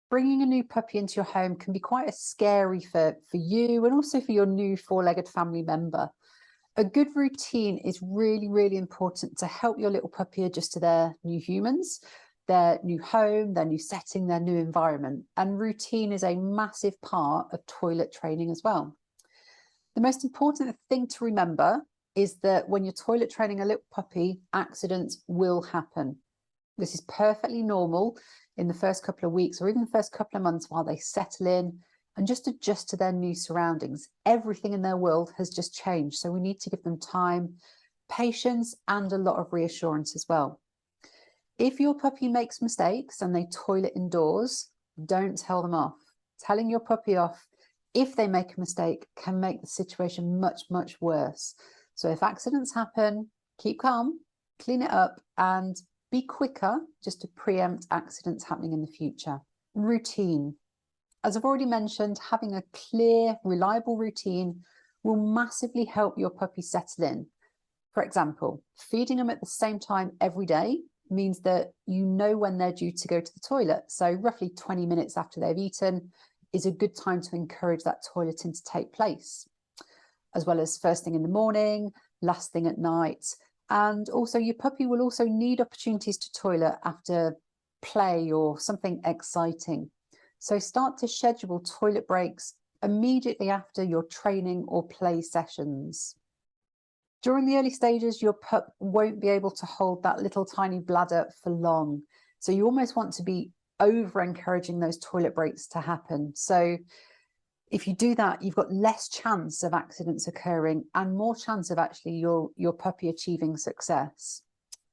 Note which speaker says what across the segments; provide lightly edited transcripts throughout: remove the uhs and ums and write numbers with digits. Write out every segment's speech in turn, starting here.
Speaker 1: Bringing a new puppy into your home can be quite scary for you and also for your new four-legged family member. A good routine is really, really important to help your little puppy adjust to their new humans, their new home, their new setting, their new environment. And routine is a massive part of toilet training as well. The most important thing to remember is that when you're toilet training a little puppy, accidents will happen. This is perfectly normal in the first couple of weeks or even the first couple of months while they settle in and just adjust to their new surroundings. Everything in their world has just changed, so we need to give them time, patience, and a lot of reassurance as well. If your puppy makes mistakes and they toilet indoors, don't tell them off. Telling your puppy off if they make a mistake can make the situation much, much worse. So if accidents happen, keep calm, clean it up, and be quicker just to preempt accidents happening in the future. Routine. As I've already mentioned, having a clear, reliable routine will massively help your puppy settle in. For example, feeding them at the same time every day means that you know when they're due to go to the toilet. So roughly 20 minutes after they've eaten is a good time to encourage that toileting to take place, as well as first thing in the morning, last thing at night. And also your puppy will also need opportunities to toilet after play or something exciting. So start to schedule toilet breaks immediately after your training or play sessions. During the early stages, your pup won't be able to hold that little tiny bladder for long. So you almost want to be over encouraging those toilet breaks to happen. So if you do that, you've got less chance of accidents occurring and more chance of actually your puppy achieving success.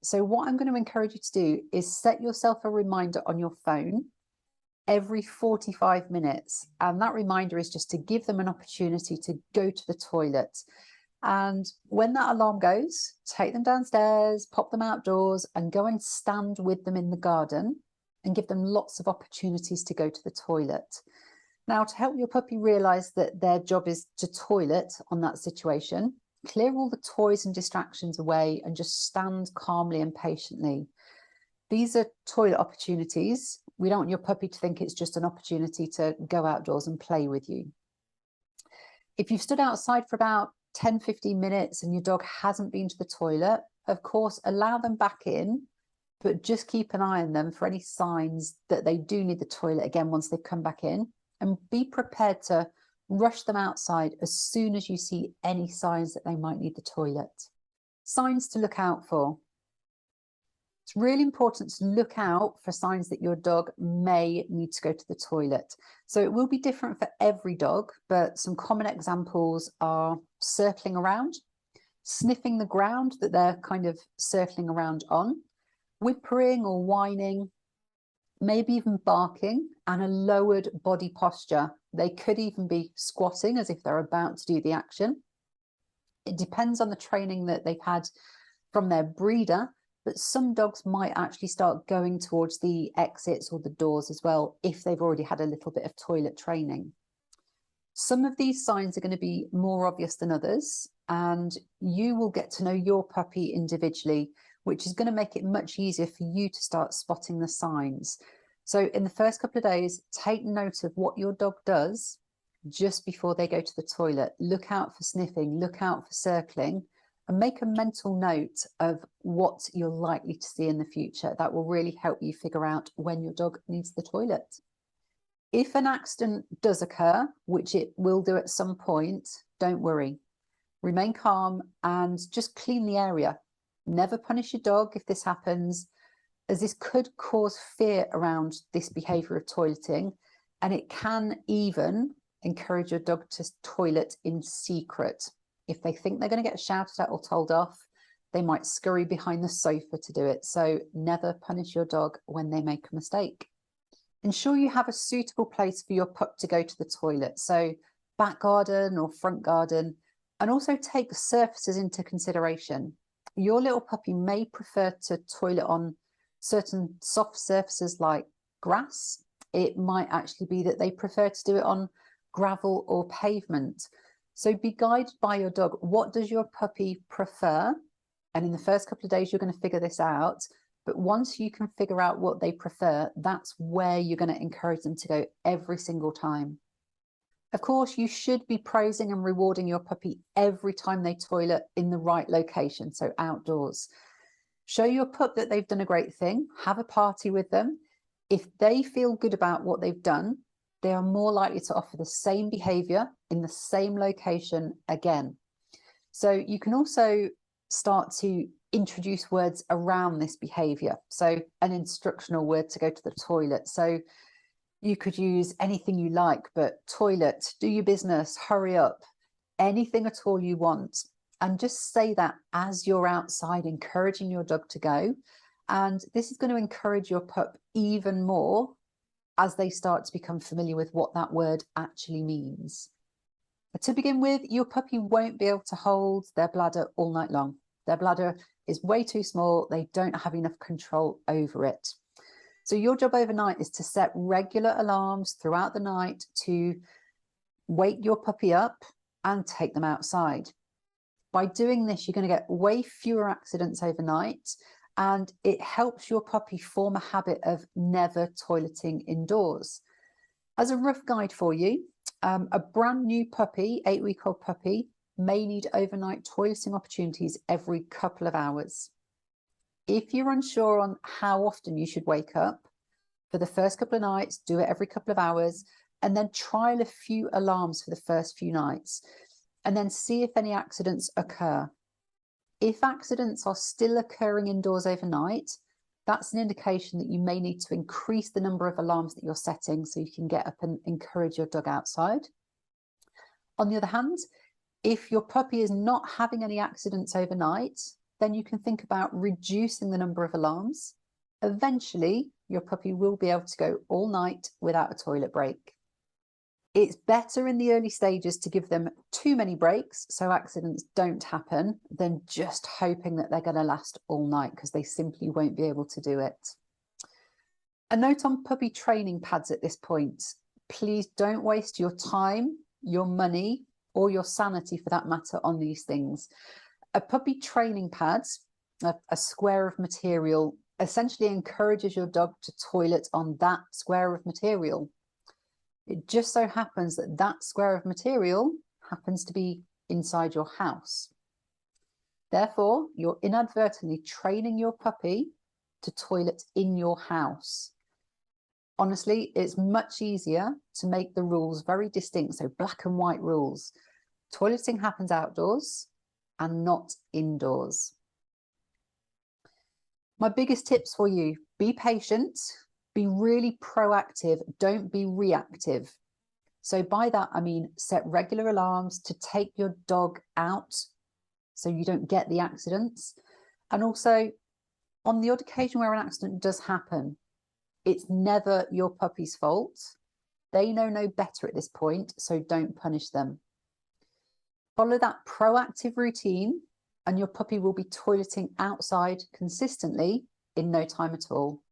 Speaker 1: So what I'm going to encourage you to do is set yourself a reminder on your phone every 45 minutes. And that reminder is just to give them an opportunity to go to the toilet. And when that alarm goes, take them downstairs, pop them outdoors, and go and stand with them in the garden and give them lots of opportunities to go to the toilet. Now, to help your puppy realise that their job is to toilet on that situation, clear all the toys and distractions away and just stand calmly and patiently. These are toilet opportunities. We don't want your puppy to think it's just an opportunity to go outdoors and play with you. If you've stood outside for about 10-15 minutes and your dog hasn't been to the toilet, of course, allow them back in, but just keep an eye on them for any signs that they do need the toilet again once they've come back in. And be prepared to rush them outside as soon as you see any signs that they might need the toilet. Signs to look out for. It's really important to look out for signs that your dog may need to go to the toilet. So it will be different for every dog, but some common examples are circling around, sniffing the ground that they're kind of circling around on, whimpering or whining, maybe even barking, and a lowered body posture. They could even be squatting as if they're about to do the action. It depends on the training that they've had from their breeder, but some dogs might actually start going towards the exits or the doors as well if they've already had a little bit of toilet training. Some of these signs are going to be more obvious than others, and you will get to know your puppy individually, which is going to make it much easier for you to start spotting the signs. So in the first couple of days, take note of what your dog does just before they go to the toilet. Look out for sniffing, look out for circling, and make a mental note of what you're likely to see in the future. That will really help you figure out when your dog needs the toilet. If an accident does occur, which it will do at some point, don't worry. Remain calm and just clean the area. Never punish your dog if this happens, as this could cause fear around this behaviour of toileting, and it can even encourage your dog to toilet in secret. If they think they're going to get shouted at or told off, they might scurry behind the sofa to do it. So never punish your dog when they make a mistake. Ensure you have a suitable place for your pup to go to the toilet. So back garden or front garden, and also take surfaces into consideration. Your little puppy may prefer to toilet on certain soft surfaces like grass. It might actually be that they prefer to do it on gravel or pavement. So be guided by your dog. What does your puppy prefer? And in the first couple of days, you're going to figure this out. But once you can figure out what they prefer, that's where you're going to encourage them to go every single time. Of course, you should be praising and rewarding your puppy every time they toilet in the right location, so outdoors. Show your pup that they've done a great thing, have a party with them. If they feel good about what they've done, they are more likely to offer the same behavior in the same location again. So you can also start to introduce words around this behavior. So an instructional word to go to the toilet. So you could use anything you like, but toilet, do your business, hurry up, anything at all you want. And just say that as you're outside, encouraging your dog to go. And this is going to encourage your pup even more as they start to become familiar with what that word actually means. But to begin with, your puppy won't be able to hold their bladder all night long. Their bladder is way too small. They don't have enough control over it. So your job overnight is to set regular alarms throughout the night to wake your puppy up and take them outside. By doing this, you're going to get way fewer accidents overnight, and it helps your puppy form a habit of never toileting indoors. As a rough guide for you, a brand new puppy, 8-week-old puppy, may need overnight toileting opportunities every couple of hours. If you're unsure on how often you should wake up, for the first couple of nights, do it every couple of hours, and then trial a few alarms for the first few nights, and then see if any accidents occur. If accidents are still occurring indoors overnight, that's an indication that you may need to increase the number of alarms that you're setting so you can get up and encourage your dog outside. On the other hand, if your puppy is not having any accidents overnight, then you can think about reducing the number of alarms. Eventually, your puppy will be able to go all night without a toilet break. It's better in the early stages to give them too many breaks so accidents don't happen than just hoping that they're going to last all night, because they simply won't be able to do it. A note on puppy training pads at this point. Please don't waste your time, your money, or your sanity for that matter on these things. A puppy training pad, a square of material, essentially encourages your dog to toilet on that square of material. It just so happens that that square of material happens to be inside your house. Therefore, you're inadvertently training your puppy to toilet in your house. Honestly, it's much easier to make the rules very distinct, so black and white rules. Toileting happens outdoors and not indoors. My biggest tips for you: be patient, be really proactive, don't be reactive. So by that, I mean set regular alarms to take your dog out so you don't get the accidents. And also, on the odd occasion where an accident does happen, it's never your puppy's fault. They know no better at this point, so don't punish them. Follow that proactive routine and your puppy will be toileting outside consistently in no time at all.